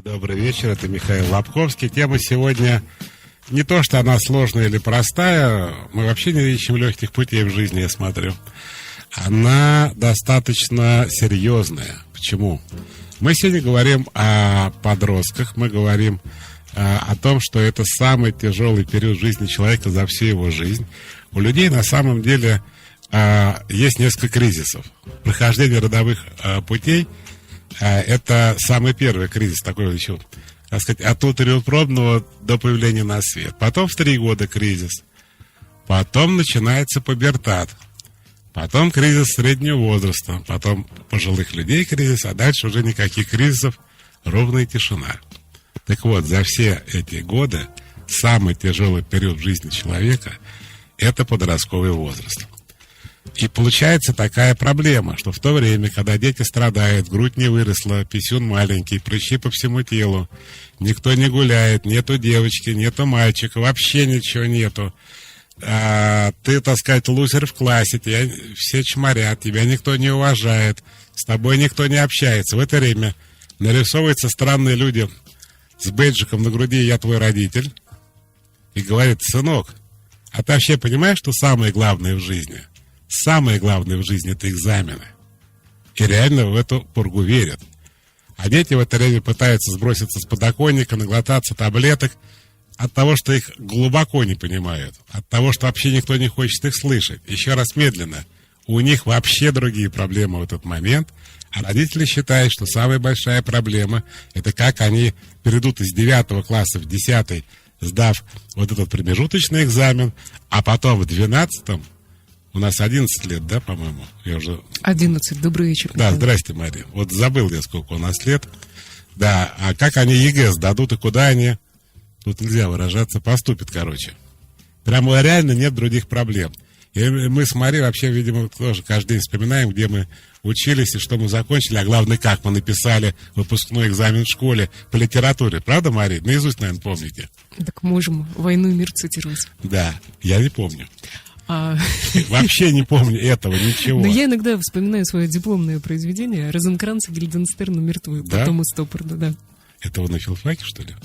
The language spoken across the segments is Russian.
Добрый вечер, это Михаил Лобковский. Тема сегодня не то, что она сложная или простая, мы вообще не ищем легких путей в жизни, я смотрю. Она достаточно серьезная. Почему? Мы сегодня говорим о подростках, мы говорим о том, что это самый тяжелый период жизни человека за всю его жизнь. У людей на самом деле есть несколько кризисов. Прохождение родовых путей это самый первый кризис, такой еще, так сказать, от внутриутробного до появления на свет. Потом в 3 года кризис. Потом начинается пубертат. Потом кризис среднего возраста. Потом пожилых людей кризис, а дальше уже никаких кризисов, ровная тишина. Так вот, за все эти годы самый тяжелый период в жизни человека – это подростковый возраст. И получается такая проблема, что в то время, когда дети страдают, грудь не выросла, писюн маленький, прыщи по всему телу, никто не гуляет, нету девочки, нету мальчика, вообще ничего нету. Ты, так сказать, лузер в классе, тебя все чморят, тебя никто не уважает, с тобой никто не общается. В это время нарисовываются странные люди с бейджиком на груди «Я твой родитель» и говорит: сынок, а ты вообще понимаешь, что самое главное в жизни? Самое главное в жизни – это экзамены. И реально в эту пургу верят. А дети в это время пытаются сброситься с подоконника, наглотаться таблеток от того, что их глубоко не понимают, от того, что вообще никто не хочет их слышать. Еще раз медленно. У них вообще другие проблемы в этот момент, а родители считают, что самая большая проблема – это как они перейдут из 9 класса в 10, сдав вот этот промежуточный экзамен, а потом в 12 у нас 11 лет, да, по-моему? Я уже... 11, добрый вечер. Да, здрасте, Мария. Вот забыл я, сколько у нас лет. Да, а как они ЕГЭ сдадут и куда они, тут нельзя выражаться, поступят, короче. Прямо реально нет других проблем. И мы с Марией вообще, видимо, тоже каждый день вспоминаем, где мы учились и что мы закончили, а главное, как мы написали выпускной экзамен в школе по литературе. Правда, Мария? Наизусть, наверное, помните? Так можем «Войну и мир» цитировать. Да, я не помню. Вообще не помню этого, ничего. Но я иногда вспоминаю свое дипломное произведение «Розенкранц и Гильденстерн мертвы», да? Потом из Стоппарда, да. Это вы на филфаке, что ли?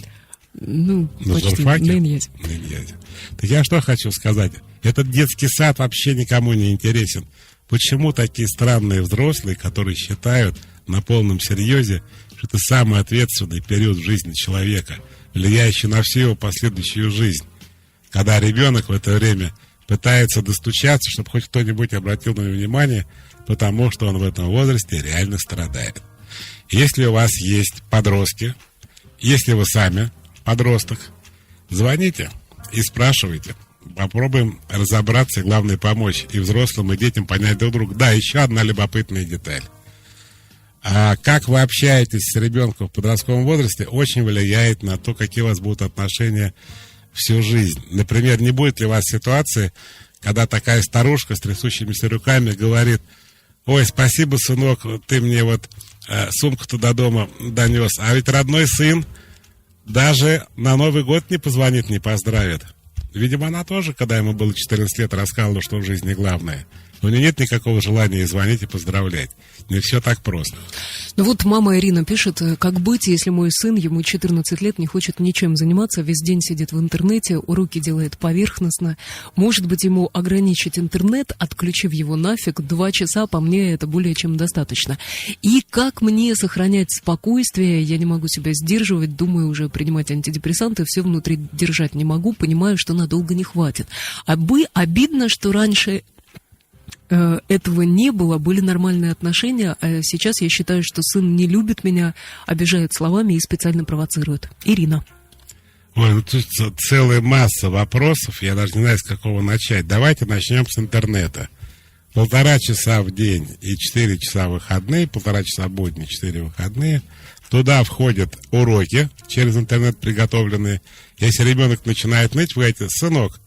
Ну, на почти, журфаке? на Иньязе. Так я что хочу сказать. Этот детский сад вообще никому не интересен. Почему такие странные взрослые, которые считают на полном серьезе, что это самый ответственный период в жизни человека, влияющий на всю его последующую жизнь, когда ребенок в это время пытается достучаться, чтобы хоть кто-нибудь обратил на него внимание, потому что он в этом возрасте реально страдает. Если у вас есть подростки, если вы сами подросток, звоните и спрашивайте. Попробуем разобраться и, главное, помочь и взрослым, и детям понять друг друга. Да, еще одна любопытная деталь. Как вы общаетесь с ребенком в подростковом возрасте, очень влияет на то, какие у вас будут отношения всю жизнь. Например, не будет ли у вас ситуации, когда такая старушка с трясущимися руками говорит: ой, спасибо, сынок, ты мне вот сумку-то до дома донес, а ведь родной сын даже на Новый год не позвонит, не поздравит. Видимо, она тоже, когда ему было 14 лет, рассказывала, что в жизни главное. У нее нет никакого желания звонить и поздравлять. Не все так просто. Ну вот мама Ирина пишет: как быть, если мой сын, ему 14 лет, не хочет ничем заниматься, весь день сидит в интернете, уроки делает поверхностно. Может быть, ему ограничить интернет, отключив его нафиг, 2 часа, по мне, это более чем достаточно. И как мне сохранять спокойствие? Я не могу себя сдерживать, думаю уже принимать антидепрессанты, все внутри держать не могу, понимаю, что надолго не хватит. Обидно, что раньше этого не было, были нормальные отношения, а сейчас я считаю, что сын не любит меня, обижает словами и специально провоцирует. Ирина. Ой, ну тут целая масса вопросов, я даже не знаю, с какого начать. Давайте начнем с интернета. 1,5 часа в день и 4 часа выходные, 1,5 часа будни, 4 выходные. Туда входят уроки через интернет приготовленные. Если ребенок начинает ныть, вы говорите: сынок,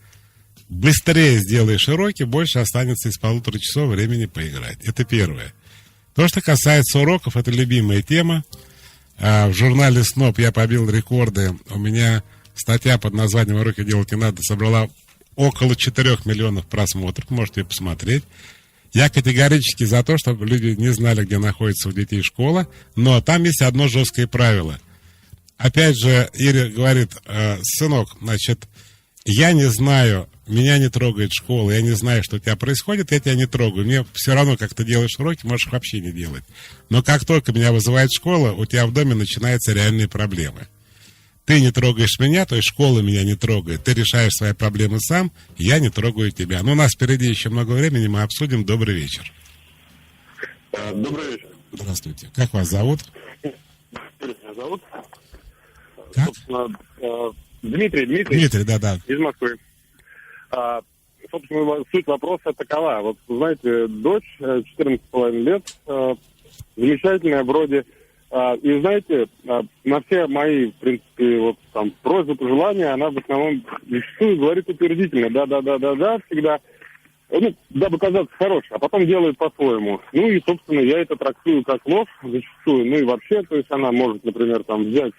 быстрее сделаешь уроки, больше останется из 1,5 часа времени поиграть. Это первое. То, что касается уроков, это любимая тема. В журнале «СНОП» я побил рекорды. У меня статья под названием «Уроки делать не надо» собрала около 4 миллионов просмотров. Можете ее посмотреть. Я категорически за то, чтобы люди не знали, где находится у детей школа. Но там есть одно жесткое правило. опять же, Ира говорит, сынок, значит, я не знаю, меня не трогает школа, я не знаю, что у тебя происходит, я тебя не трогаю. Мне все равно, как ты делаешь уроки, можешь их вообще не делать. Но как только меня вызывает школа, у тебя в доме начинаются реальные проблемы. Ты не трогаешь меня, то есть школа меня не трогает. Ты решаешь свои проблемы сам, я не трогаю тебя. Но у нас впереди еще много времени, мы обсудим. Добрый вечер. Добрый вечер. Здравствуйте. Как вас зовут? Меня зовут? Как? Собственно, Дмитрий. Дмитрий, да. Из Москвы. Собственно, суть вопроса такова. Вот, знаете, дочь 14,5 лет, замечательная вроде. И знаете, на все мои, в принципе, вот там просьбы, пожелания, она в основном зачастую говорит утвердительно, да, всегда, ну, дабы казаться хорошей, а потом делает по-своему. Ну и, собственно, я это трактую как ложь зачастую, ну и вообще, то есть она может, например, там взять,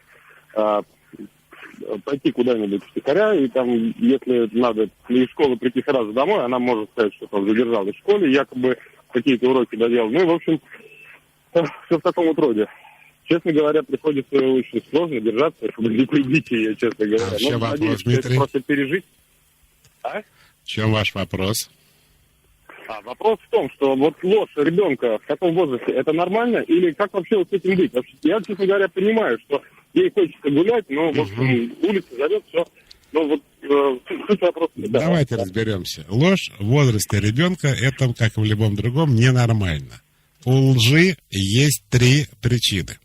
пойти куда-нибудь втихаря, и там, если надо из школы прийти сразу домой, она может сказать, что там задержалась в школе, якобы какие-то уроки доделал. Ну и, в общем, все в таком вот роде. Честно говоря, приходится очень сложно держаться, чтобы не прибить ее, честно говоря. А в чем вопрос, надеюсь, Дмитрий? это просто пережить. В чем ваш вопрос? Вопрос в том, что вот ложь ребенка в таком возрасте, это нормально? Или как вообще вот с этим быть? Вообще, я, честно говоря, понимаю, что ей хочется гулять, но в общем, улица зовет, все. Но вот суть вопроса... Давайте разберемся. Ложь в возрасте ребенка, это, как и в любом другом, ненормально. У лжи есть 3 причины.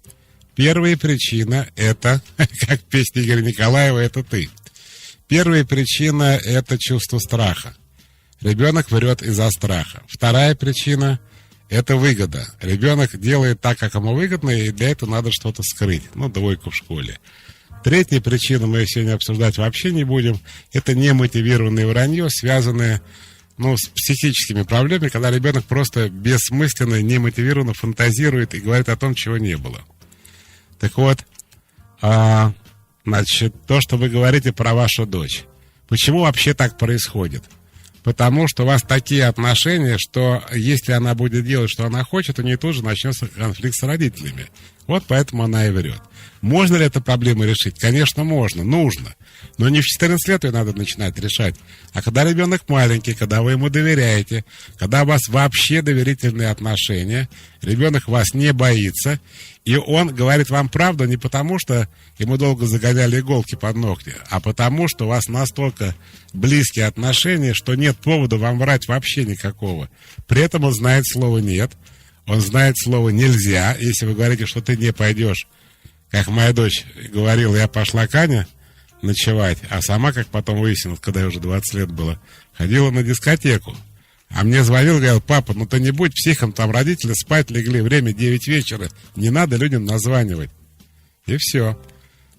Первая причина – это, как песня Игоря Николаева, это ты. Первая причина – это чувство страха. Ребенок врет из-за страха. Вторая причина – это выгода. Ребенок делает так, как ему выгодно, и для этого надо что-то скрыть. Ну, двойку в школе. Третья причина, мы сегодня обсуждать вообще не будем, это немотивированное вранье, связанное с психическими проблемами, когда ребенок просто бессмысленно, немотивированно фантазирует и говорит о том, чего не было. Так вот, значит, то, что вы говорите про вашу дочь. Почему вообще так происходит? Потому что у вас такие отношения, что если она будет делать, что она хочет, у нее тут же начнется конфликт с родителями. Вот поэтому она и врет. Можно ли эту проблему решить? Конечно, можно, нужно. Но не в 14 лет ее надо начинать решать. А когда ребенок маленький, когда вы ему доверяете, когда у вас вообще доверительные отношения, ребенок вас не боится, и он говорит вам правду не потому, что ему долго загоняли иголки под ногти, а потому, что у вас настолько близкие отношения, что нет повода вам врать вообще никакого. При этом он знает слово «нет», он знает слово «нельзя». Если вы говорите, что ты не пойдешь, как моя дочь говорила, я пошла к Ане ночевать, а сама, как потом выяснилось, когда ей уже 20 лет было, ходила на дискотеку. А мне звонил, говорил: папа, ну ты не будь психом, там родители спать легли, время 9 вечера, не надо людям названивать. И все.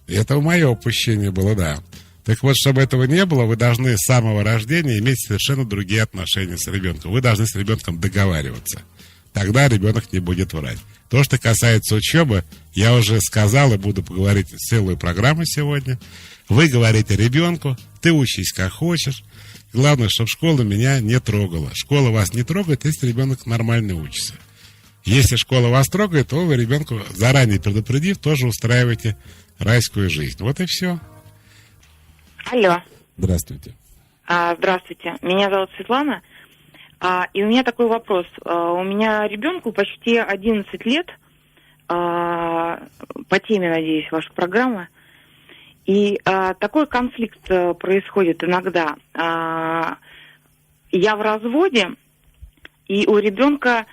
И это мое упущение было, да. Так вот, чтобы этого не было, вы должны с самого рождения иметь совершенно другие отношения с ребенком. Вы должны с ребенком договариваться. Тогда ребенок не будет врать. То, что касается учебы, я уже сказал и буду поговорить целую программу сегодня. Вы говорите ребенку: ты учись как хочешь. Главное, чтобы школа меня не трогала. Школа вас не трогает, если ребенок нормально учится. Если школа вас трогает, то вы ребенку, заранее предупредив, тоже устраиваете райскую жизнь. Вот и все. Алло. Здравствуйте. Здравствуйте. Меня зовут Светлана. И у меня такой вопрос. У меня ребенку почти 11 лет, по теме, надеюсь, ваша программа. И такой конфликт происходит иногда. Я в разводе, и у ребенка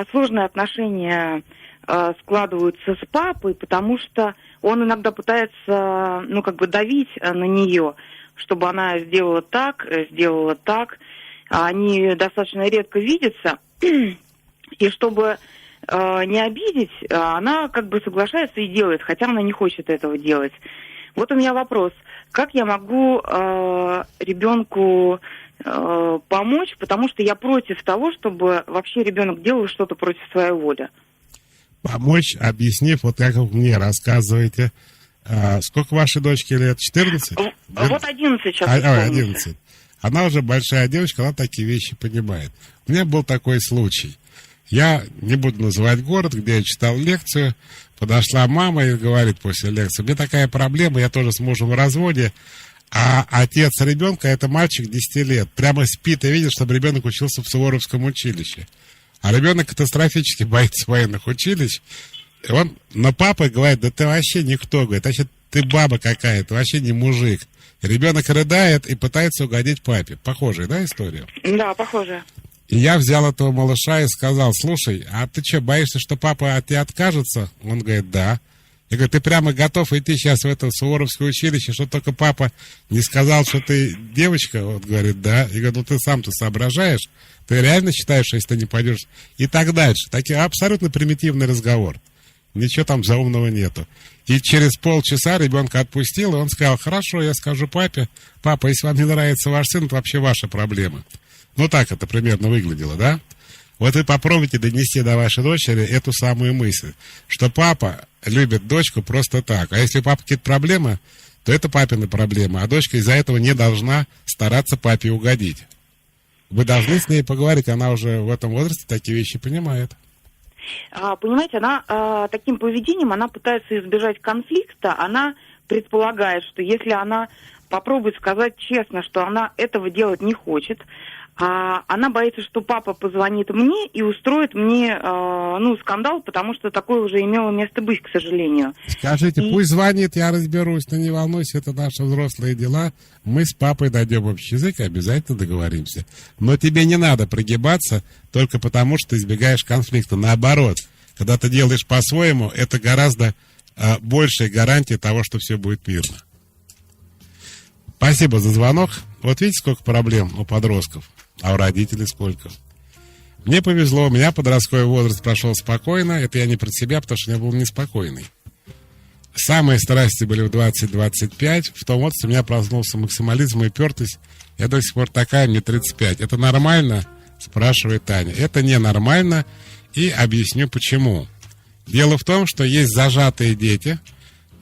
сложные отношения складываются с папой, потому что он иногда пытается, давить на нее, чтобы она сделала так. Они достаточно редко видятся, и чтобы не обидеть, она соглашается и делает, хотя она не хочет этого делать. Вот у меня вопрос: как я могу ребенку помочь, потому что я против того, чтобы вообще ребенок делал что-то против своей воли. Помочь, объяснив, вот как вы мне рассказываете. Сколько вашей дочке лет? 14? Вот 11 сейчас. 11. Она уже большая девочка, она такие вещи понимает. У меня был такой случай. Я не буду называть город, где я читал лекцию. подошла мама и говорит после лекции: у меня такая проблема, я тоже с мужем в разводе, а отец ребенка — это мальчик 10 лет. Прямо спит и видит, чтобы ребенок учился в Суворовском училище. А ребенок катастрофически боится военных училищ. И он на папа говорит: да ты вообще никто, говорит, вообще ты баба какая-то, вообще не мужик. И ребенок рыдает и пытается угодить папе. Похожая, да, история? Да, похоже. И я взял этого малыша и сказал: слушай, а ты что, боишься, что папа от тебя откажется? Он говорит: да. Я говорю: ты прямо готов идти сейчас в это Суворовское училище, что только папа не сказал, что ты девочка? Он говорит: да. Я говорю: ну ты сам-то соображаешь? Ты реально считаешь, что если ты не пойдешь? И так дальше. Такой абсолютно примитивный разговор. Ничего там заумного нету. И через полчаса ребенка отпустил, и он сказал: хорошо, я скажу папе: папа, если вам не нравится ваш сын, это вообще ваша проблема. Ну так это примерно выглядело, да? Вот вы попробуйте донести до вашей дочери эту самую мысль, что папа любит дочку просто так. А если у папы какие-то проблемы, то это папины проблемы, а дочка из-за этого не должна стараться папе угодить. Вы должны с ней поговорить, она уже в этом возрасте такие вещи понимает. Понимаете, она таким поведением, она пытается избежать конфликта, она предполагает, что если она попробует сказать честно, что она этого делать не хочет, она боится, что папа позвонит мне и устроит мне скандал, потому что такое уже имело место быть, к сожалению. Скажите, пусть звонит, я разберусь, но не волнуйся, это наши взрослые дела. Мы с папой найдем общий язык и обязательно договоримся. Но тебе не надо прогибаться только потому, что ты избегаешь конфликта. Наоборот, когда ты делаешь по-своему, это гораздо большая гарантия того, что все будет мирно. Спасибо за звонок. Вот видите, сколько проблем у подростков, а у родителей сколько. Мне повезло, у меня подростковый возраст прошел спокойно. Это я не про себя, потому что я был неспокойный. Самые страсти были в 20-25. В том возрасте у меня проснулся максимализм и упертость. Я до сих пор такая, мне 35. Это нормально? Спрашивает Таня. Это ненормально, и объясню почему. Дело в том, что есть зажатые дети,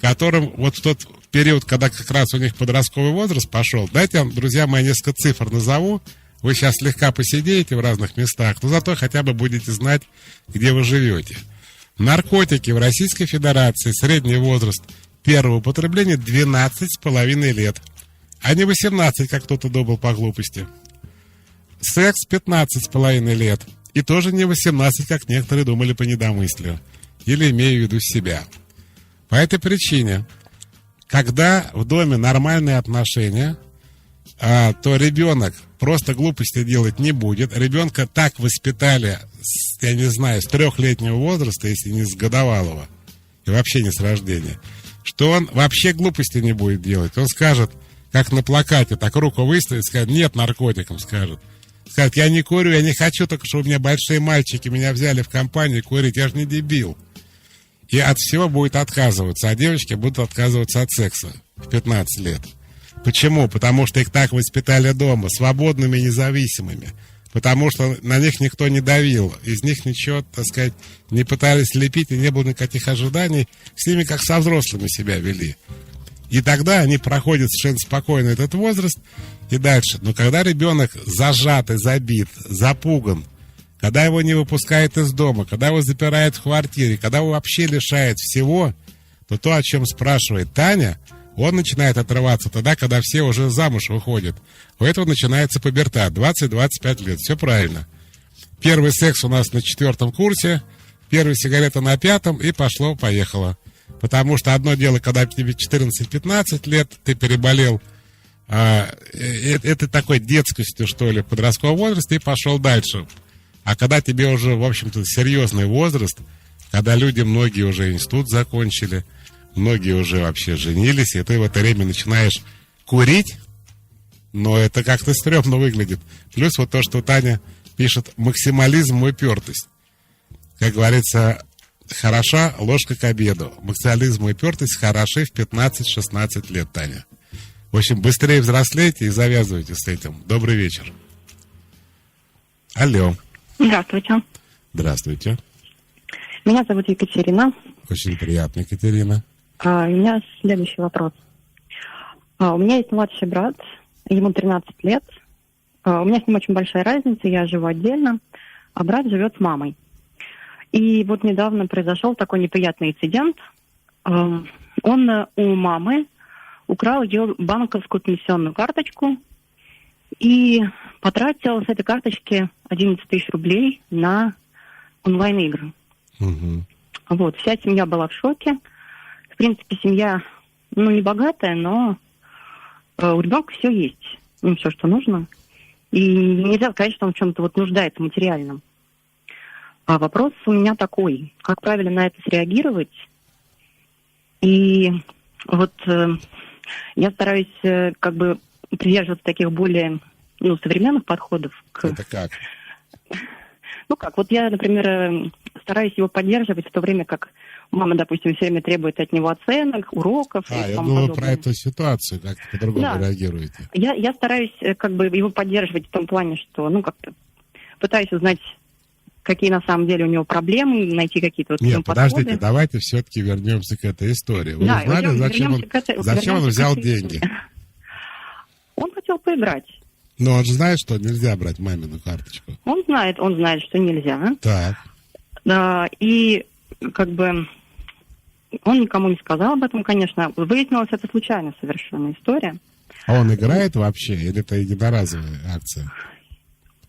которым вот в тот период, когда как раз у них подростковый возраст пошел, дайте вам, друзья мои, несколько цифр назову. Вы сейчас слегка посидеете в разных местах, но зато хотя бы будете знать, где вы живете. Наркотики в Российской Федерации, средний возраст первого употребления 12,5 лет, а не 18, как кто-то думал по глупости. Секс 15,5 лет, и тоже не 18, как некоторые думали по недомыслию, или имею в виду себя. По этой причине, когда в доме нормальные отношения, то ребенок просто глупости делать не будет. Ребенка так воспитали, я не знаю, с 3-летнего возраста, если не с годовалого, и вообще не с рождения, что он вообще глупости не будет делать. Он скажет, как на плакате, так руку выставит, скажет: нет наркотикам, скажет. Скажет: я не курю, я не хочу, только чтобы у меня большие мальчики меня взяли в компанию курить, я же не дебил. И от всего будет отказываться, а девочки будут отказываться от секса в 15 лет. Почему? Потому что их так воспитали дома, свободными и независимыми. Потому что на них никто не давил, из них ничего, так сказать, не пытались лепить, и не было никаких ожиданий. С ними как со взрослыми себя вели. И тогда они проходят совершенно спокойно этот возраст и дальше. Но когда ребенок зажат и забит, запуган, когда его не выпускают из дома, когда его запирают в квартире, когда его вообще лишают всего, то, о чем спрашивает Таня, он начинает отрываться тогда, когда все уже замуж выходят. У этого начинается пубертат, 20-25 лет, все правильно. Первый секс у нас на 4-м курсе, первая сигарета на 5-м, и пошло-поехало. Потому что одно дело, когда тебе 14-15 лет, ты переболел это такой детскостью, что ли, в подростковом возрасте, и пошел дальше. А когда тебе уже, в общем-то, серьезный возраст, когда люди, многие уже институт закончили, многие уже вообще женились, и ты в это время начинаешь курить, но это как-то стрёмно выглядит. Плюс вот то, что Таня пишет: максимализм и упертость. Как говорится, хороша ложка к обеду. Максимализм и упертость хороши в 15-16 лет, Таня. В общем, быстрее взрослейте и завязывайте с этим. Добрый вечер. Алло. Здравствуйте. Здравствуйте. Меня зовут Екатерина. Очень приятно, Екатерина. У меня следующий вопрос. У меня есть младший брат, ему 13 лет. У меня с ним очень большая разница, я живу отдельно, а брат живет с мамой. И вот недавно произошел такой неприятный инцидент. Он у мамы украл ее банковскую пенсионную карточку и потратил с этой карточки 11 тысяч рублей на онлайн-игры. Угу. Вот, вся семья была в шоке. В принципе, семья, не богатая, но у ребенка все есть. Все, что нужно. И нельзя сказать, что он в чем-то вот нуждается материальном. А вопрос у меня такой. Как правильно на это среагировать? И вот я стараюсь как бы придерживаться таких более современных подходов. Это как? Вот я, например, стараюсь его поддерживать в то время, как мама, допустим, все время требует от него оценок, уроков. Я думаю, про эту ситуацию как-то по-другому реагируете. Я стараюсь как бы его поддерживать в том плане, что, как-то пытаюсь узнать, какие на самом деле у него проблемы, найти какие-то Нет, подождите, подходы. Давайте все-таки вернемся к этой истории. Вы узнали, зачем он взял деньги? Он хотел поиграть. Но он же знает, что нельзя брать мамину карточку. Он знает, что нельзя. Так. Да, и как бы он никому не сказал об этом, конечно. Выяснилось, это случайно совершенная история. А он играет вообще, или это единоразовая акция?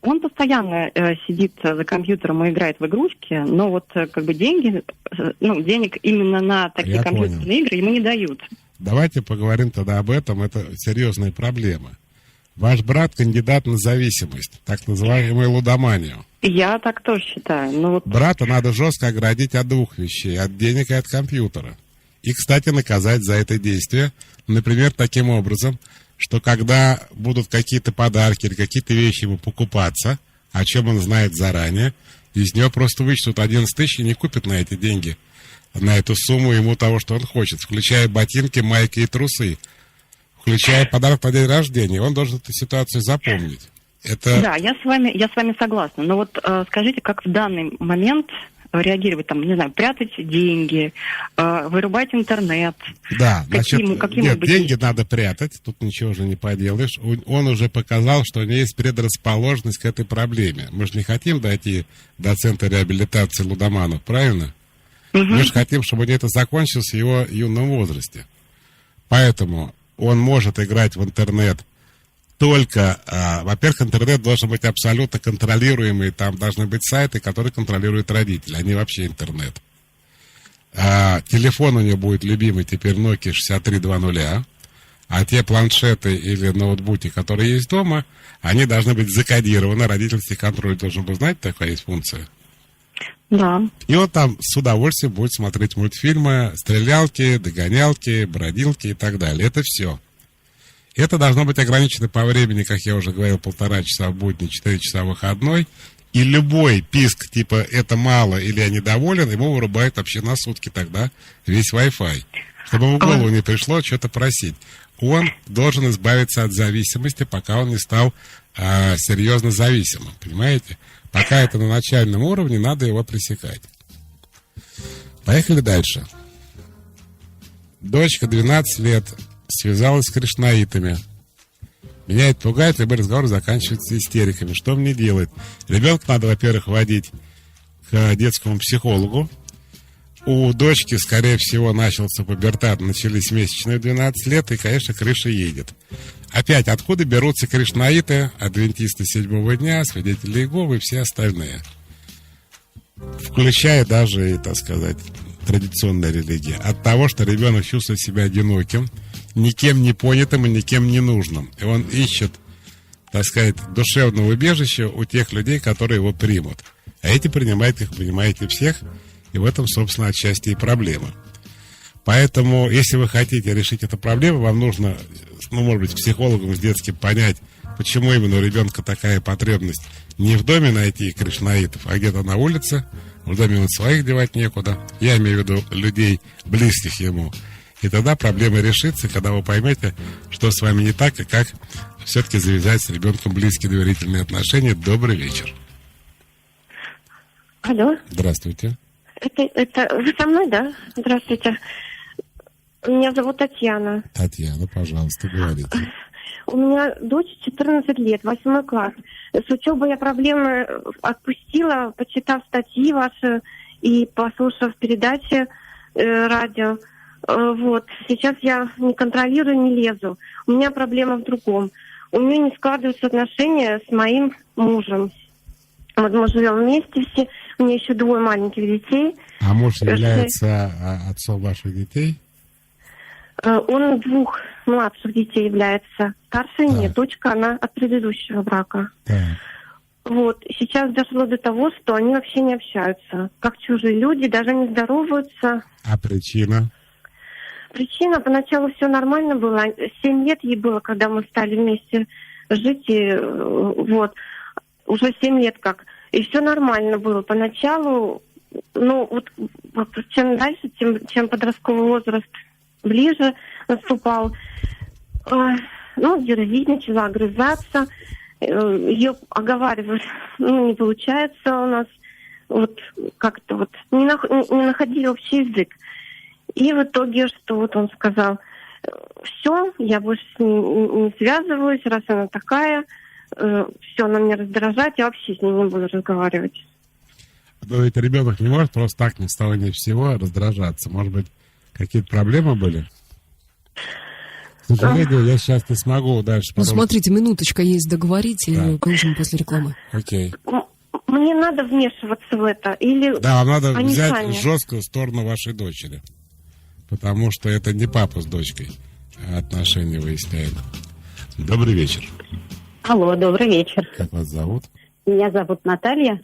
Он постоянно сидит за компьютером и играет в игрушки, но вот как бы денег именно на такие компьютерные игры ему не дают. Давайте поговорим тогда об этом, это серьезная проблема. Ваш брат кандидат на зависимость, так называемую лудоманию. Я так тоже считаю. Брата надо жестко оградить от двух вещей, от денег и от компьютера. И, кстати, наказать за это действие, например, таким образом, что когда будут какие-то подарки или какие-то вещи ему покупаться, о чем он знает заранее, из него просто вычтут 11 тысяч и не купят на эти деньги, на эту сумму ему того, что он хочет, включая ботинки, майки и трусы, включая подарок на день рождения. Он должен эту ситуацию запомнить. Да, я с вами согласна. Но вот скажите, как в данный момент реагировать, прятать деньги, вырубать интернет? Да, деньги надо прятать, тут ничего уже не поделаешь. Он уже показал, что у него есть предрасположенность к этой проблеме. Мы же не хотим дойти до центра реабилитации лудоманов, правильно? Угу. Мы же хотим, чтобы это закончилось в его юном возрасте. Поэтому он может играть в интернет только, во-первых, интернет должен быть абсолютно контролируемый, там должны быть сайты, которые контролируют родители, а не вообще интернет. Телефон у него будет любимый теперь Nokia 6320, а те планшеты или ноутбуки, которые есть дома, они должны быть закодированы, родительский контроль должен быть, знаете, такая есть функция? Да. И он там с удовольствием будет смотреть мультфильмы, стрелялки, догонялки, бродилки и так далее. Это все. Это должно быть ограничено по времени, как я уже говорил, 1,5 часа в будни, 4 часа в выходной. И любой писк, типа «это мало» или «я недоволен», ему вырубают вообще на сутки тогда весь Wi-Fi. Чтобы ему в голову не пришло что-то просить. Он должен избавиться от зависимости, пока он не стал серьезно зависимым. Понимаете? Пока это на начальном уровне, надо его пресекать. Поехали дальше. Дочка 12 лет связалась с кришнаитами. Меня это пугает, любой разговор заканчивается истериками. Что мне делать? Ребенка надо, во-первых, водить к детскому психологу. У дочки, скорее всего, начался пубертат, начались месячные 12 лет, и, конечно, крыша едет. Опять, откуда берутся кришнаиты, адвентисты 7-го дня, свидетели Иеговы и все остальные? Включая даже, и, так сказать, традиционная религия. От того, что ребенок чувствует себя одиноким, никем не понятым и никем не нужным. И он ищет, так сказать, душевного убежища у тех людей, которые его примут. А эти принимают, как понимаете, всех, и в этом, собственно, отчасти и проблема. Поэтому, если вы хотите решить эту проблему, вам нужно, может быть, с психологом, с детским понять, почему именно у ребенка такая потребность не в доме найти кришнаитов, а где-то на улице. В доме он своих девать некуда. Я имею в виду людей, близких ему. И тогда проблема решится, когда вы поймете, что с вами не так, и как все-таки завязать с ребенком близкие доверительные отношения. Добрый вечер. Алло. Здравствуйте. Это вы со мной, да? Здравствуйте. Меня зовут Татьяна. Татьяна, пожалуйста, говорите. У меня дочь 14 лет, 8 класс. С учебой я проблемы отпустила, почитав статьи ваши и послушав передачи радио. Вот. Сейчас я не контролирую, не лезу. У меня проблема в другом. У меня не складываются отношения с моим мужем. Вот мы живем вместе все. У меня еще 2 маленьких детей. А муж является отцом ваших детей? Он 2 младших детей является. Старшая Так. нет. Дочка, она от предыдущего брака. Так. Вот. Сейчас дошло до того, что они вообще не общаются. Как чужие люди, даже не здороваются. А причина? Причина, поначалу все нормально было. 7 лет ей было, когда мы стали вместе жить. И, вот. Уже 7 лет как. И все нормально было. Поначалу, ну, вот чем дальше, чем подростковый возраст ближе наступал, ну, дерзить начала, огрызаться. Ее оговаривать, ну, не получается у нас. Вот как-то вот не находили общий язык. И в итоге, что вот он сказал: все, я больше с ней не связываюсь, раз она такая, все, она меня раздражает, я вообще с ней не буду разговаривать. Но ведь ребенок не может просто так ни с того ни с сего раздражаться. Может быть, какие-то проблемы были? К сожалению, я сейчас не смогу дальше. Ну, смотрите, минуточка есть договорить, и Да. продолжим после рекламы. Окей. Мне надо вмешиваться в это? Или Да, вам надо они взять сами? жесткую сторону вашей дочери. Потому что это не папа с дочкой отношения выясняет. Добрый вечер. Алло, добрый вечер. Как вас зовут? Меня зовут Наталья.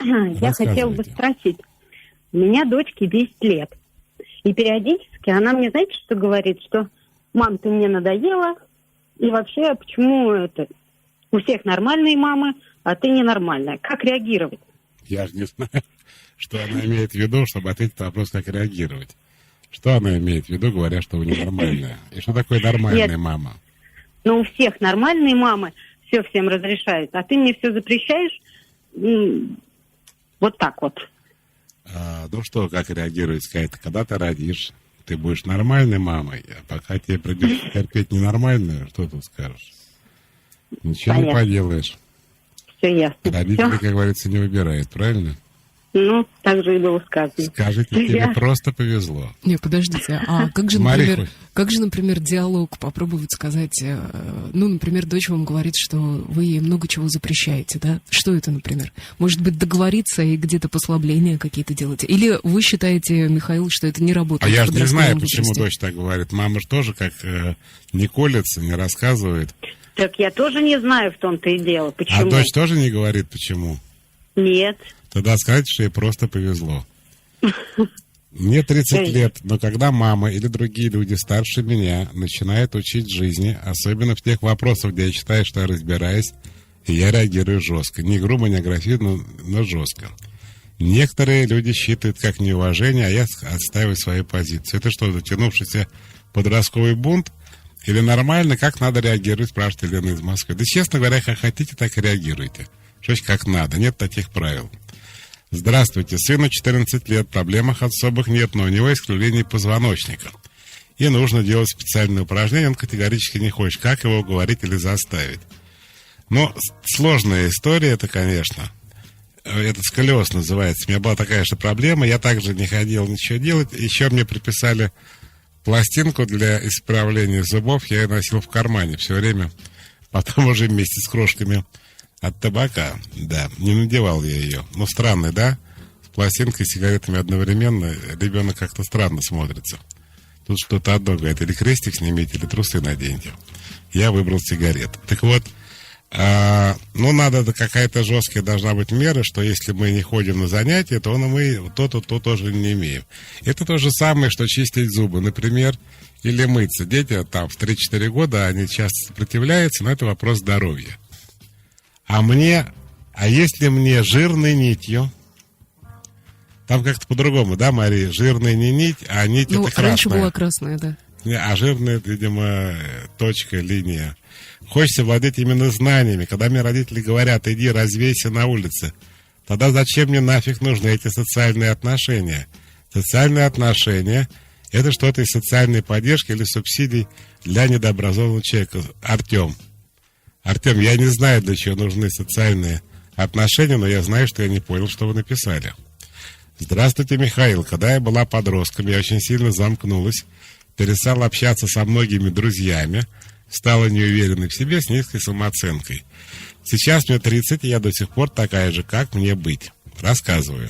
Я хотела бы Рассказывайте. спросить. У меня дочке 10 лет. И периодически она мне, знаете, что говорит? Что: мам, ты мне надоела. И вообще, почему это? У всех нормальные мамы, а ты ненормальная. Как реагировать? Я же не знаю, что она имеет в виду, чтобы ответить на вопрос, как реагировать. Что она имеет в виду, говоря, что вы ненормальная? И что такое нормальная Нет. мама? Но у всех нормальные мамы все всем разрешают, а ты мне все запрещаешь. Вот так вот. Ну что, как реагирует, сказать, когда ты родишь, ты будешь нормальной мамой, а пока тебе придется терпеть ненормальную, что тут скажешь? Ничего не Понятно. поделаешь. Все ясно. Родители, Всё. как говорится, не выбирают, правильно? Ну, так же и было сказано. Скажите, тебе Я- просто повезло. Не, подождите, а как же, например, диалог попробовать сказать, ну, например, дочь вам говорит, что вы ей много чего запрещаете, да? Что это, например? Может быть, договориться и где-то послабления какие-то делать? Или вы считаете, Михаил, что это не работает? А я в же не знаю, подростковом почему возрасте? дочь так говорит. Мама же тоже как не колется, не рассказывает. Так я тоже не знаю, в том-то и дело. А Почему? дочь тоже не говорит, почему? Нет. Тогда скажите, что ей просто повезло. Мне 30 лет, но когда мама или другие люди старше меня начинают учить жизни, особенно в тех вопросах, где я считаю, что я разбираюсь, и я реагирую жестко. Не грубо, не агрессивно, но жестко. Некоторые люди считают как неуважение, а я отстаиваю свою позицию. Это что, затянувшийся подростковый бунт? Или нормально, как надо реагировать, спрашивает Елена из Москвы. Да, честно говоря, как хотите, так и реагируйте. Что значит как надо? Нет таких правил. Здравствуйте, сыну 14 лет, проблемах особых нет, но у него искривление позвоночника. И нужно делать специальные упражнения, он категорически не хочет. Как его уговорить или заставить? Ну, сложная история это, конечно. Это сколиоз называется. У меня была такая же проблема, я также не ходил ничего делать. Еще мне приписали пластинку для исправления зубов, я ее носил в кармане все время. Потом уже вместе с крошками от табака, да, не надевал я ее. Ну, странно, да? С пластинкой и сигаретами одновременно ребенок как-то странно смотрится. Тут что-то одно говорит, или крестик снимите, или трусы наденьте. Я выбрал сигареты. Так вот, ну, надо, какая-то жесткая должна быть мера, что если мы не ходим на занятия, то мы то тоже не имеем. Это то же самое, что чистить зубы, например, или мыться. Дети там в 3-4 года, они часто сопротивляются, но это вопрос здоровья. А если мне жирной нитью, там как-то по-другому, да, Мария? Жирная не нить, а нить Ну, это красная. раньше была красная, да. А жирная, видимо, точка, линия. Хочется владеть именно знаниями. Когда мне родители говорят, иди развейся на улице, тогда зачем мне нафиг нужны эти социальные отношения? Социальные отношения – это что-то из социальной поддержки или субсидий для недообразованного человека. Артем, я не знаю, для чего нужны социальные отношения, но я знаю, что я не понял, что вы написали. Здравствуйте, Михаил. Когда я была подростком, я очень сильно замкнулась, перестала общаться со многими друзьями, стала неуверенной в себе, с низкой самооценкой. Сейчас мне 30, и я до сих пор такая же, как мне быть. Рассказываю.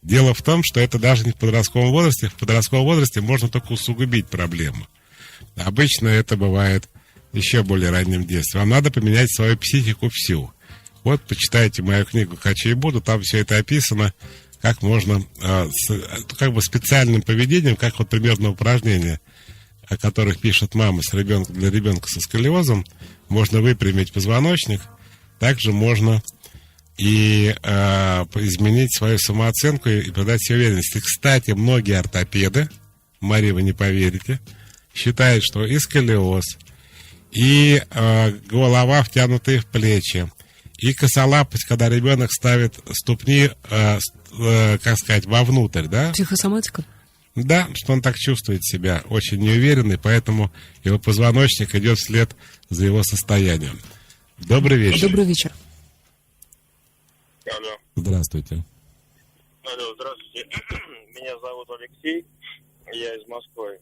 Дело в том, что это даже не в подростковом возрасте. В подростковом возрасте можно только усугубить проблему. Обычно это бывает еще более раннем детстве. Вам надо поменять свою психику всю. Вот, почитайте мою книгу «Хочу и буду», там все это описано, как можно, как бы специальным поведением, как вот примерно упражнения, о которых пишет мама для ребенка со сколиозом, можно выпрямить позвоночник, также можно и изменить свою самооценку и придать себе уверенность. И, кстати, многие ортопеды, Мария, вы не поверите, считают, что и сколиоз, и голова, втянутая в плечи, и косолапость, когда ребенок ставит ступни, как сказать, вовнутрь, да? Психосоматика? Да, что он так чувствует себя очень неуверенный, поэтому его позвоночник идет вслед за его состоянием. Добрый вечер. Добрый вечер. Алло. Здравствуйте. Алло, здравствуйте. Меня зовут Алексей, я из Москвы.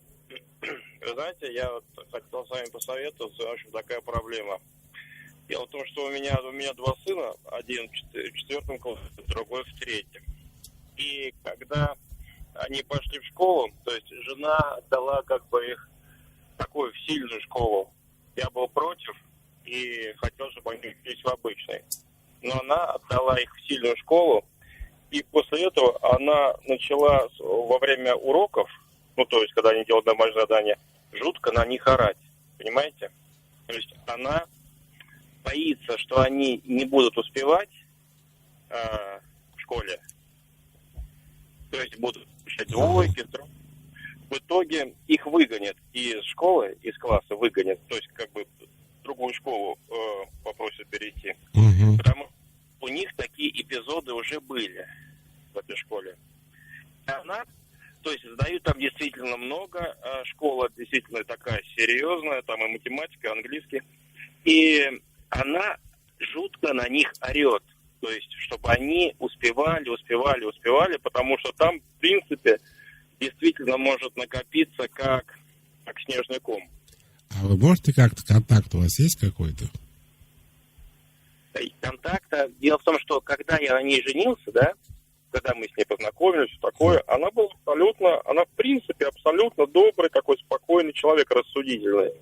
Вы знаете, я вот хотел с вами посоветоваться, в общем, такая проблема. Дело в том, что у меня два сына, один в 4 классе, другой в 3. И когда они пошли в школу, то есть жена дала как бы их такую в сильную школу. Я был против и хотел, чтобы они учились в обычной. Но она отдала их в сильную школу, и после этого она начала во время уроков, ну, то есть, когда они делают домашнее задание, жутко на них орать, понимаете? То есть она боится, что они не будут успевать в школе, то есть будут писать двойки. В итоге их выгонят из школы, из класса выгонят, то есть как бы в другую школу попросят перейти. Потому что у них такие эпизоды уже были в этой школе. Она, то есть сдают там действительно много, школа действительно такая серьезная, там и математика, и английский, и она жутко на них орет, то есть чтобы они успевали, потому что там, в принципе, действительно может накопиться как снежный ком. А вы можете как-то, контакт у вас есть какой-то? Контакта. Дело в том, что когда я на ней женился, да, когда мы с ней познакомились, все такое, она была в принципе, абсолютно добрый, такой спокойный человек, рассудительный.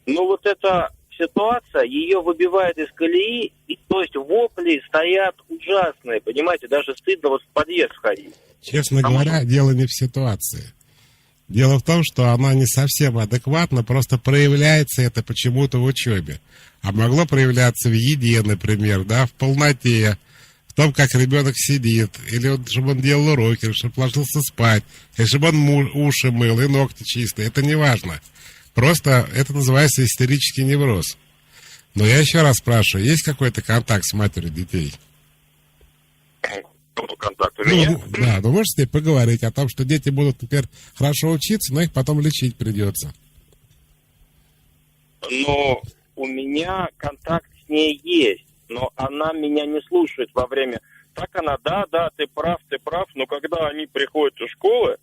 Но вот эта ситуация ее выбивает из колеи, и, то есть вопли стоят ужасные, понимаете, даже стыдно вот в подъезд ходить. Честно говоря, дело не в ситуации. Дело в том, что она не совсем адекватна, просто проявляется это почему-то в учебе. А могло проявляться в еде, например, да, в полноте, в том, как ребенок сидит, или вот, чтобы он делал уроки, или чтобы ложился спать, или чтобы он уши мыл и ногти чистые. Это не важно. Просто это называется истерический невроз. Но я еще раз спрашиваю, есть какой-то контакт с матерью детей? Контакт у меня? Да, вы можете с ней поговорить о том, что дети будут теперь хорошо учиться, но их потом лечить придется. Но у меня контакт с ней есть, но она меня не слушает во время... Так она, да, ты прав, но когда они приходят из школы,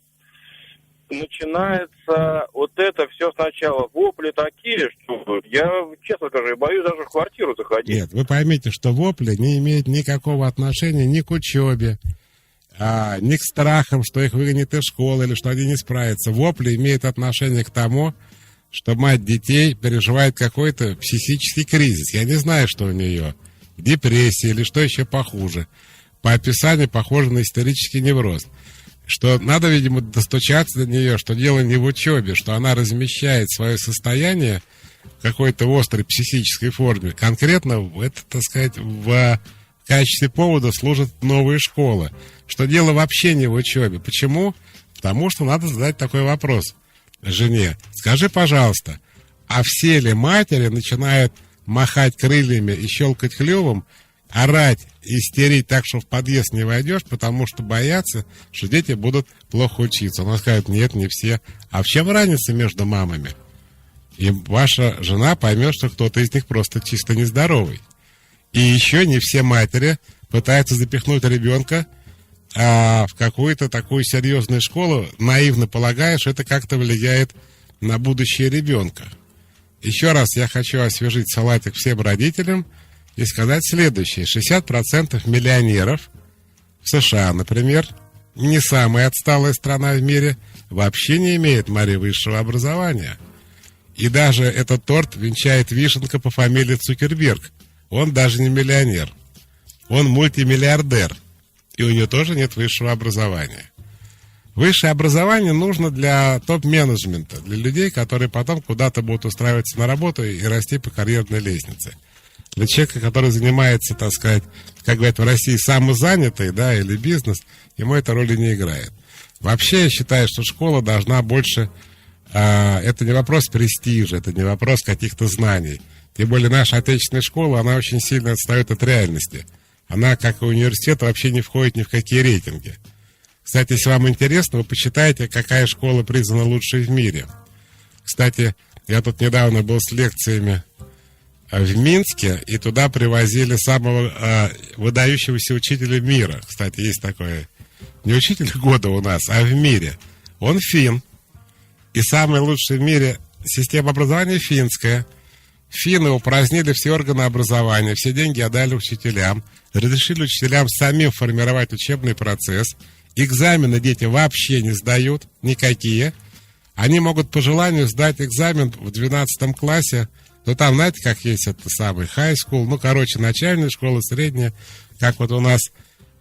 начинается вот это все сначала, вопли такие, что я, честно скажу, боюсь даже в квартиру заходить. Нет, вы поймите, что вопли не имеют никакого отношения ни к учебе, ни к страхам, что их выгонят из школы или что они не справятся. Вопли имеют отношение к тому, что мать детей переживает какой-то психический кризис. Я не знаю, что у нее. Депрессия или что еще похуже. По описанию похоже на истерический невроз. Что надо, видимо, достучаться до нее, что дело не в учебе, что она размещает свое состояние в какой-то острой психической форме. Конкретно это, так сказать, в качестве повода служат новые школы. Что дело вообще не в учебе. Почему? Потому что надо задать такой вопрос жене. Скажи, пожалуйста, а все ли матери начинают махать крыльями и щелкать клювом, орать, истерить так, что в подъезд не войдешь, потому что боятся, что дети будут плохо учиться? Она скажет, нет, не все. А в чем разница между мамами? И ваша жена поймет, что кто-то из них просто чисто нездоровый. И еще не все матери пытаются запихнуть ребенка в какую-то такую серьезную школу, наивно полагая, что это как-то влияет на будущее ребенка. Еще раз я хочу освежить салатик всем родителям и сказать следующее. 60% миллионеров в США, например, не самая отсталая страна в мире, вообще не имеет, Мария, высшего образования. И даже этот торт венчает вишенка по фамилии Цукерберг. Он даже не миллионер. Он мультимиллиардер. И у него тоже нет высшего образования. Высшее образование нужно для топ-менеджмента, для людей, которые потом куда-то будут устраиваться на работу и расти по карьерной лестнице. Для человека, который занимается, так сказать, как говорят в России, самозанятый, да, или бизнес, ему эта роли не играет. Вообще, я считаю, что школа должна больше... это не вопрос престижа, это не вопрос каких-то знаний. Тем более наша отечественная школа, она очень сильно отстает от реальности. Она, как и университет, вообще не входит ни в какие рейтинги. Кстати, если вам интересно, вы почитайте, какая школа признана лучшей в мире. Кстати, я тут недавно был с лекциями в Минске, и туда привозили самого выдающегося учителя мира. Кстати, есть такой, не учитель года у нас, а в мире. Он финн. И самая лучшая в мире система образования финская. Финны упразднили все органы образования, все деньги отдали учителям, разрешили учителям самим формировать учебный процесс. Экзамены дети вообще не сдают, никакие. Они могут по желанию сдать экзамен в 12 классе. Но там, знаете, как есть это самый high school, ну, короче, начальная школа, средняя, как вот у нас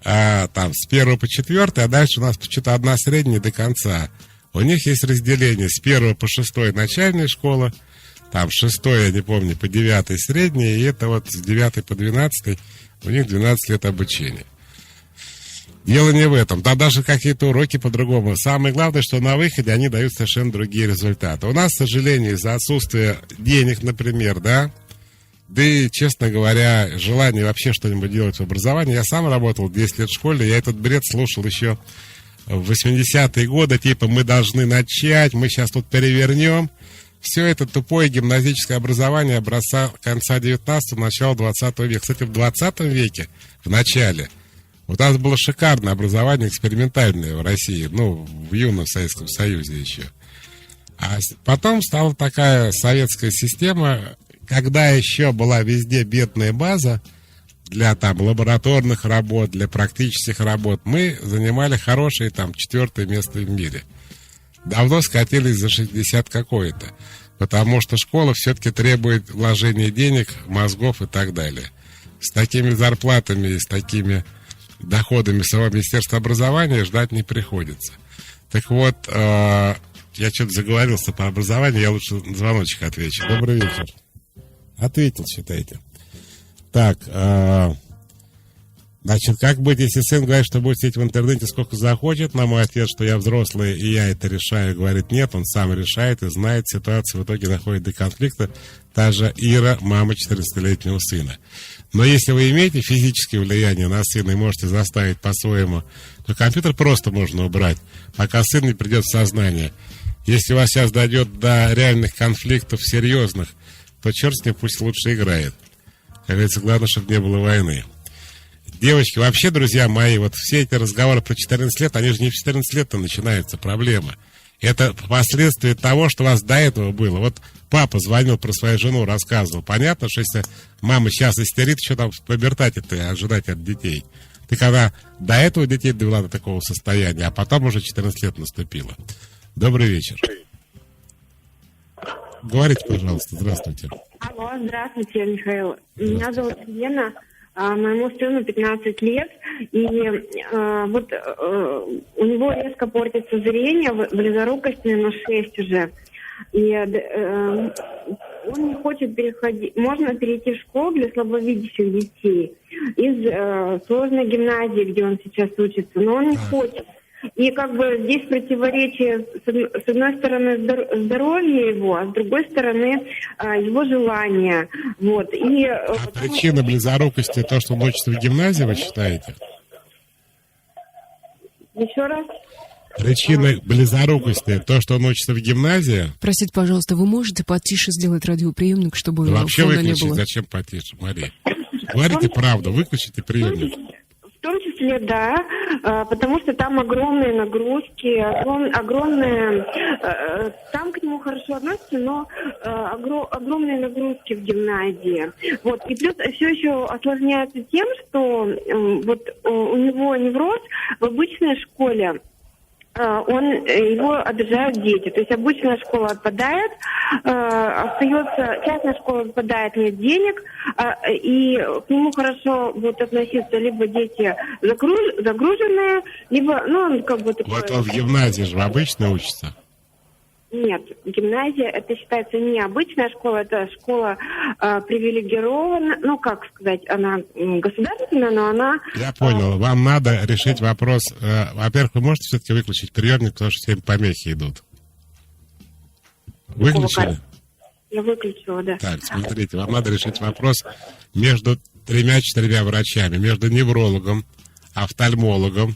там с 1 по 4, а дальше у нас почему-то одна средняя до конца. У них есть разделение с 1 по 6 начальная школа, там 6, я не помню, по 9 средняя, и это вот с 9 по 12 у них 12 лет обучения. Дело не в этом, там даже какие-то уроки по-другому. Самое главное, что на выходе они дают совершенно другие результаты. У нас, к сожалению, из-за отсутствия денег, например, да и, честно говоря, желание вообще что-нибудь делать в образовании. Я сам работал 10 лет в школе, я этот бред слушал еще в 80-е годы, типа мы должны начать, мы сейчас тут перевернем. Все это тупое гимназическое образование образца конца 19-го, начала 20 века. Кстати, в 20 веке, в начале, вот у нас было шикарное образование экспериментальное в России, ну, в юном Советском Союзе еще. А потом стала такая советская система, когда еще была везде бедная база для там лабораторных работ, для практических работ, мы занимали хорошее там 4-е место в мире. Давно скатились за 60 какое-то, потому что школа все-таки требует вложения денег, мозгов и так далее. С такими зарплатами и с такими доходами самого Министерства образования ждать не приходится. Так вот, я что-то заговорился по образованию, я лучше на звоночек отвечу. Добрый вечер. Ответил, считайте. Так, значит, как быть, если сын говорит, что будет сидеть в интернете сколько захочет, на мой ответ, что я взрослый, и я это решаю, говорит нет, он сам решает и знает ситуацию, в итоге доходит до конфликта. Та же Ира, мама 14-летнего сына. Но если вы имеете физическое влияние на сына и можете заставить по-своему, то компьютер просто можно убрать, пока сын не придет в сознание. Если у вас сейчас дойдет до реальных конфликтов серьезных, то черт с ним, пусть лучше играет. Как говорится, главное, чтобы не было войны. Девочки, вообще, друзья мои, вот все эти разговоры про 14 лет, они же не в 14 лет-то начинаются проблемы. Это последствия того, что у вас до этого было. Вот папа звонил про свою жену, рассказывал. Понятно, что если мама сейчас истерит, что там в пубертате-то ожидать от детей? Ты когда до этого детей довела до такого состояния, а потом уже 14 лет наступило. Добрый вечер. Говорите, пожалуйста, здравствуйте. Алло, здравствуйте, Михаил. Меня зовут Елена, моему сыну 15 лет, и вот у него резко портится зрение, близорукость минус 6 уже. И он не хочет переходить. Можно перейти в школу для слабовидящих детей из сложной гимназии, где он сейчас учится, но он не хочет. И как бы здесь противоречие, с одной стороны, здоровье его, а с другой стороны, его желание. Вот. И, причина близорукости то, что он учится в гимназии, вы считаете? Еще раз? Причина близорукости то, что он учится в гимназии? Простите, пожалуйста, вы можете потише сделать радиоприемник, чтобы да вообще фона выключить, не было? Зачем потише, Мария? Говорите правду, выключите приемник. В том числе лет, да, потому что там огромные нагрузки, огромные, там к нему хорошо относятся, но огромные нагрузки в гимназии. Вот, и плюс все еще осложняется тем, что вот у него невроз в обычной школе. Его обижают дети. То есть обычная школа отпадает, остается, частная школа отпадает, нет денег, и к нему хорошо будут относиться либо дети загруженные, либо, ну, как бы такое... Вот он в гимназии же обычно учится? Нет, гимназия, это считается не обычная школа, это школа привилегированная, ну, как сказать, она государственная, но она... Я понял, вам надо решить вопрос, во-первых, вы можете все-таки выключить приемник, потому что всем помехи идут. Выключили? Я выключила, да. Так, смотрите, вам надо решить вопрос между 3-4 врачами, между неврологом, офтальмологом,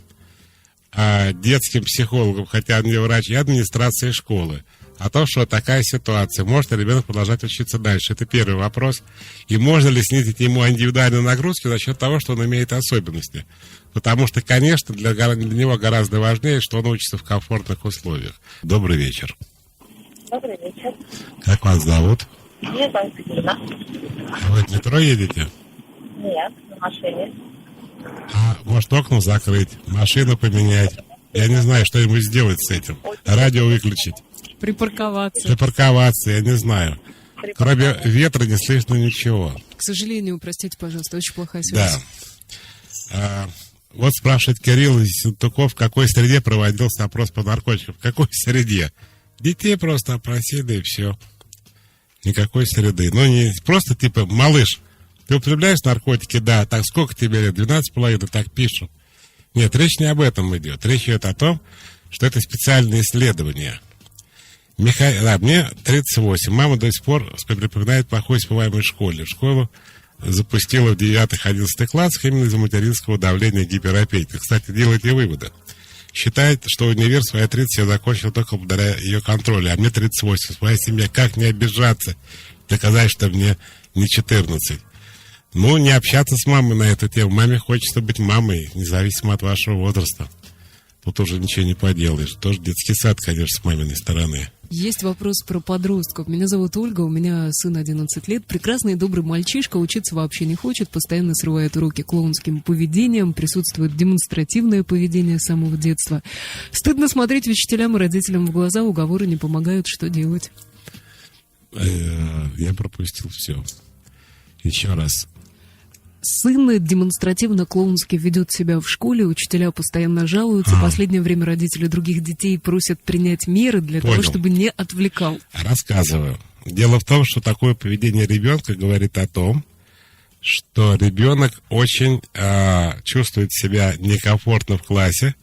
детским психологом, хотя он не врач, и администрацией школы. О том, что такая ситуация. Может ли ребенок продолжать учиться дальше? Это первый вопрос. И можно ли снизить ему индивидуальные нагрузки за счет того, что он имеет особенности? Потому что, конечно, для него гораздо важнее, что он учится в комфортных условиях. Добрый вечер. Добрый вечер. Как вас зовут? Меня зовут Ирина. Вы в метро едете? Нет, на машине. Может, окна закрыть, машину поменять. Я не знаю, что ему сделать с этим. Радио выключить. Припарковаться, я не знаю. Кроме ветра не слышно ничего. К сожалению, простите, пожалуйста, очень плохая связь. Да. Вот спрашивает Кирилл из Сентуков, в какой среде проводился опрос по наркотикам. В какой среде? Детей просто опросили, и все. Никакой среды. Ну, не просто типа, малыш, ты употребляешь наркотики? Да. Так сколько тебе лет? 12,5, так пишут. Нет, речь не об этом идет. Речь идет о том, что это специальные исследования. Мне 38. Мама до сих пор припоминает плохой успеваемой школе. Школу запустила в 9-11 классах именно из-за материнского давления и гиперопеки. Кстати, делайте выводы. Считает, что универ свои 30 я закончил только благодаря ее контролю, а мне 38. Своя семья, как не обижаться, доказать, что мне не 14. Ну, не общаться с мамой на эту тему. Маме хочется быть мамой, независимо от вашего возраста. Тут уже ничего не поделаешь. Тоже детский сад, конечно, с маминой стороны. Есть вопрос про подростков. Меня зовут Ольга, у меня сын 11 лет. Прекрасный и добрый мальчишка, учиться вообще не хочет, постоянно срывает уроки клоунским поведением, присутствует демонстративное поведение с самого детства. Стыдно смотреть учителям и родителям в глаза, уговоры не помогают, что делать? Я пропустил все. Еще раз. Сын демонстративно-клоунски ведет себя в школе, учителя постоянно жалуются. В последнее время родители других детей просят принять меры для того, чтобы не отвлекал. Рассказываю. Дело в том, что такое поведение ребенка говорит о том, что ребенок очень чувствует себя некомфортно в классе,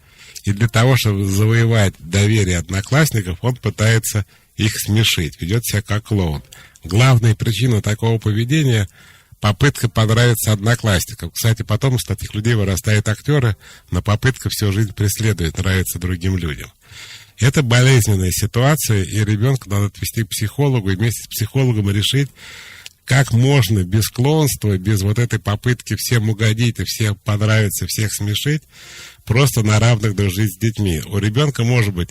и для того, чтобы завоевать доверие одноклассников, он пытается их смешить, ведет себя как клоун. Главная причина такого поведения — попытка понравиться одноклассникам. Кстати, потом из таких людей вырастают актеры, но попытка всю жизнь преследует, нравится другим людям. Это болезненная ситуация, и ребенка надо отвести к психологу, и вместе с психологом решить, как можно без клоунства, без вот этой попытки всем угодить и всем понравиться, всех смешить, просто на равных дружить с детьми. У ребенка может быть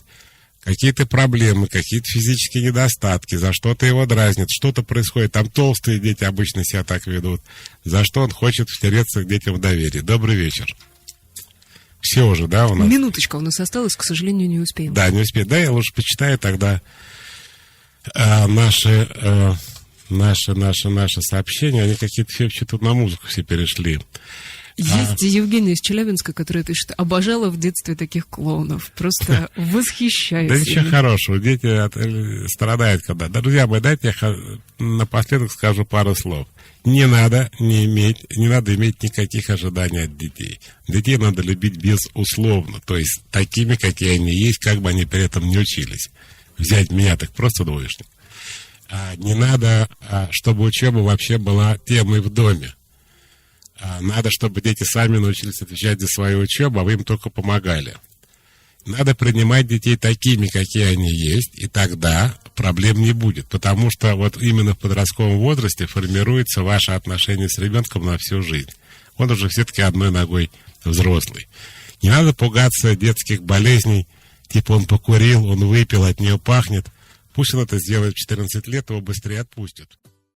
какие-то проблемы, какие-то физические недостатки, за что-то его дразнит, что-то происходит. Там толстые дети обычно себя так ведут, за что он хочет втереться к детям в доверие. Добрый вечер. Все уже, да, у нас? Минуточка у нас осталась, к сожалению, не успеем. Да, не успеем. Да, я лучше почитаю тогда наши сообщения. Они какие-то вообще тут на музыку все перешли. Есть Евгения из Челябинска, которая пишет: обожала в детстве таких клоунов. Просто восхищаюсь. Да ничего хорошего. Дети страдают когда. Друзья мои, дайте я напоследок скажу пару слов. Не надо иметь никаких ожиданий от детей. Детей надо любить безусловно. То есть такими, какие они есть, как бы они при этом не учились. Взять меня так просто двоечник. Не надо, чтобы учеба вообще была темой в доме. Надо, чтобы дети сами научились отвечать за свою учебу, а вы им только помогали. Надо принимать детей такими, какие они есть, и тогда проблем не будет. Потому что вот именно в подростковом возрасте формируется ваше отношение с ребенком на всю жизнь. Он уже все-таки одной ногой взрослый. Не надо пугаться детских болезней, типа он покурил, он выпил, от нее пахнет. Пусть он это сделает в 14 лет, его быстрее отпустят.